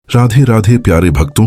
राधे राधे प्यारे भक्तों,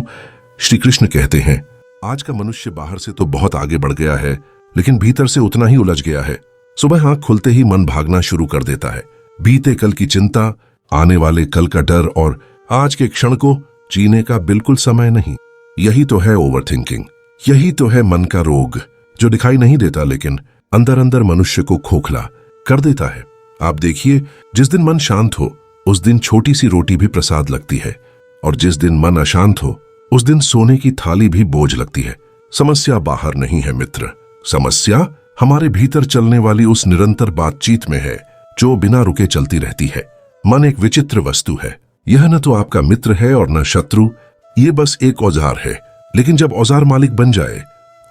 श्री कृष्ण कहते हैं आज का मनुष्य बाहर से तो बहुत आगे बढ़ गया है, लेकिन भीतर से उतना ही उलझ गया है। सुबह आंख खुलते ही मन भागना शुरू कर देता है। बीते कल की चिंता, आने वाले कल का डर और आज के क्षण को जीने का बिल्कुल समय नहीं। यही तो है ओवरथिंकिंग, यही तो है मन का रोग जो दिखाई नहीं देता, लेकिन अंदर अंदर मनुष्य को खोखला कर देता है। आप देखिए, जिस दिन मन शांत हो उस दिन छोटी सी रोटी भी प्रसाद लगती है, और जिस दिन मन अशांत हो उस दिन सोने की थाली भी बोझ लगती है। समस्या बाहर नहीं है मित्र, समस्या हमारे भीतर चलने वाली उस निरंतर बातचीत में है जो बिना रुके चलती रहती है। मन एक विचित्र वस्तु है, यह न तो आपका मित्र है और न शत्रु, ये बस एक औजार है। लेकिन जब औजार मालिक बन जाए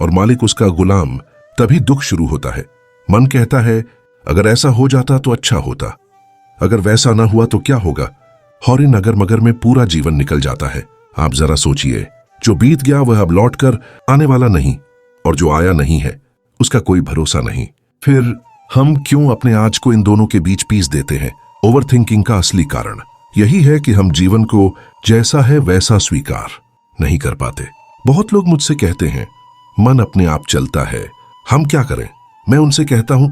और मालिक उसका गुलाम, तभी दुख शुरू होता है। मन कहता है अगर ऐसा हो जाता तो अच्छा होता, अगर वैसा ना हुआ तो क्या होगा, और इन अगर मगर में पूरा जीवन निकल जाता है। आप जरा सोचिए, जो बीत गया वह अब लौट कर आने वाला नहीं, और जो आया नहीं है उसका कोई भरोसा नहीं। फिर हम क्यों अपने आज को इन दोनों के बीच पीस देते हैं? ओवरथिंकिंग का असली कारण यही है कि हम जीवन को जैसा है वैसा स्वीकार नहीं कर पाते। बहुत लोग मुझसे कहते हैं मन अपने आप चलता है, हम क्या करें? मैं उनसे कहता हूं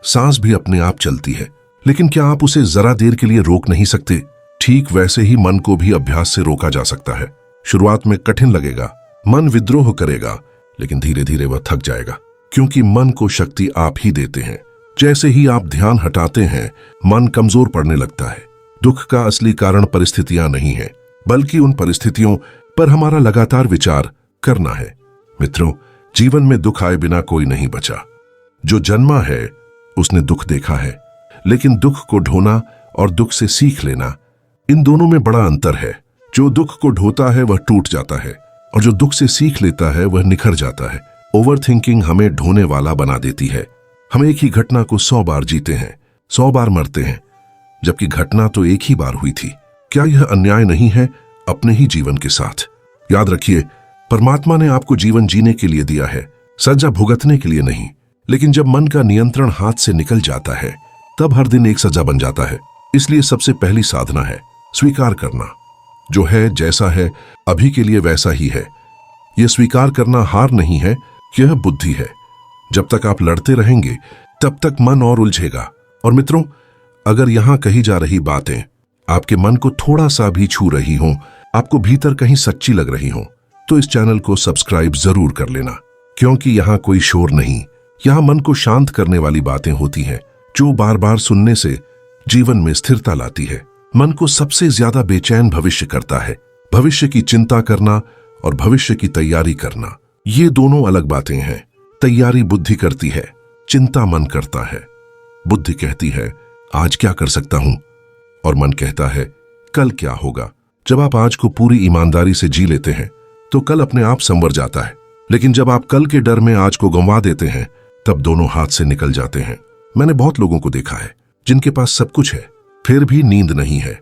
सांस भी अपने आप चलती है, लेकिन क्या आप उसे जरा देर के लिए रोक नहीं सकते? ठीक वैसे ही मन को भी अभ्यास से रोका जा सकता है। शुरुआत में कठिन लगेगा, मन विद्रोह करेगा, लेकिन धीरे धीरे वह थक जाएगा, क्योंकि मन को शक्ति आप ही देते हैं। जैसे ही आप ध्यान हटाते हैं मन कमजोर पड़ने लगता है। दुख का असली कारण परिस्थितियां नहीं है, बल्कि उन परिस्थितियों पर हमारा लगातार विचार करना है। मित्रों, जीवन में दुख आए बिना कोई नहीं बचा। जो जन्मा है उसने दुख देखा है, लेकिन दुख को ढोना और दुख से सीख लेना, इन दोनों में बड़ा अंतर है। जो दुख को ढोता है वह टूट जाता है, और जो दुख से सीख लेता है वह निखर जाता है। ओवरथिंकिंग हमें ढोने वाला बना देती है। हम एक ही घटना को 100 बार जीते हैं, 100 बार मरते हैं, जबकि घटना तो एक ही बार हुई थी। क्या यह अन्याय नहीं है अपने ही जीवन के साथ? याद रखिए, परमात्मा ने आपको जीवन जीने के लिए दिया है, सजा भुगतने के लिए नहीं। लेकिन जब मन का नियंत्रण हाथ से निकल जाता है तब हर दिन एक सजा बन जाता है। इसलिए सबसे पहली साधना है स्वीकार करना। जो है जैसा है अभी के लिए वैसा ही है। यह स्वीकार करना हार नहीं है, यह बुद्धि है। जब तक आप लड़ते रहेंगे तब तक मन और उलझेगा। और मित्रों, अगर यहां कही जा रही बातें आपके मन को थोड़ा सा भी छू रही हों, आपको भीतर कहीं सच्ची लग रही हों, तो इस चैनल को सब्सक्राइब जरूर कर लेना, क्योंकि यहां कोई शोर नहीं, यहां मन को शांत करने वाली बातें होती हैं जो बार बार सुनने से जीवन में स्थिरता लाती है। मन को सबसे ज्यादा बेचैन भविष्य करता है। भविष्य की चिंता करना और भविष्य की तैयारी करना, ये दोनों अलग बातें हैं। तैयारी बुद्धि करती है, चिंता मन करता है। बुद्धि कहती है आज क्या कर सकता हूं, और मन कहता है कल क्या होगा। जब आप आज को पूरी ईमानदारी से जी लेते हैं तो कल अपने आप संवर जाता है। लेकिन जब आप कल के डर में आज को गंवा देते हैं तब दोनों हाथ से निकल जाते हैं। मैंने बहुत लोगों को देखा है जिनके पास सब कुछ है फिर भी नींद नहीं है,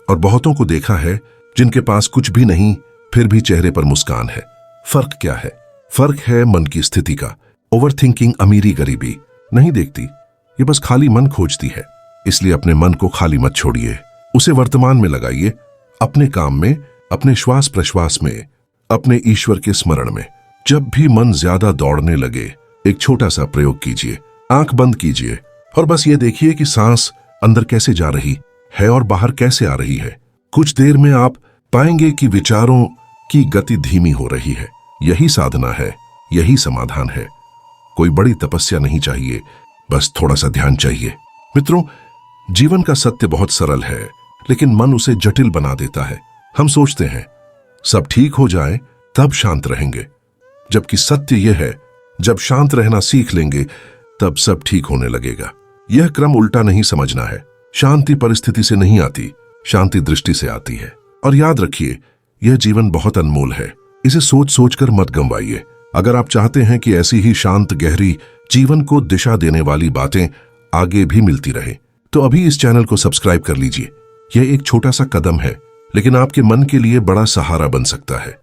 और बहुतों को देखा है जिनके पास कुछ भी नहीं फिर भी चेहरे पर मुस्कान है। फर्क क्या है? फर्क है मन की स्थिति का। ओवरथिंकिंग अमीरी गरीबी नहीं देखती, ये बस खाली मन खोजती है। इसलिए अपने मन को खाली मत छोड़िए, उसे वर्तमान में लगाइए, अपने काम में, अपने श्वास प्रश्वास में, अपने ईश्वर के स्मरण में। जब भी मन ज्यादा दौड़ने लगे एक छोटा सा प्रयोग कीजिए, आंख बंद कीजिए और बस ये देखिए कि सांस अंदर कैसे जा रही है और बाहर कैसे आ रही है। कुछ देर में आप पाएंगे कि विचारों की गति धीमी हो रही है। यही साधना है, यही समाधान है। कोई बड़ी तपस्या नहीं चाहिए, बस थोड़ा सा ध्यान चाहिए। मित्रों, जीवन का सत्य बहुत सरल है, लेकिन मन उसे जटिल बना देता है। हम सोचते हैं सब ठीक हो जाए तब शांत रहेंगे, जबकि सत्य यह है जब शांत रहना सीख लेंगे तब सब ठीक होने लगेगा। यह क्रम उल्टा नहीं समझना है। शांति परिस्थिति से नहीं आती, शांति दृष्टि से आती है। और याद रखिए, यह जीवन बहुत अनमोल है, इसे सोच सोच कर मत गंवाइए। अगर आप चाहते हैं कि ऐसी ही शांत, गहरी, जीवन को दिशा देने वाली बातें आगे भी मिलती रहे, तो अभी इस चैनल को सब्सक्राइब कर लीजिए। यह एक छोटा सा कदम है, लेकिन आपके मन के लिए बड़ा सहारा बन सकता है।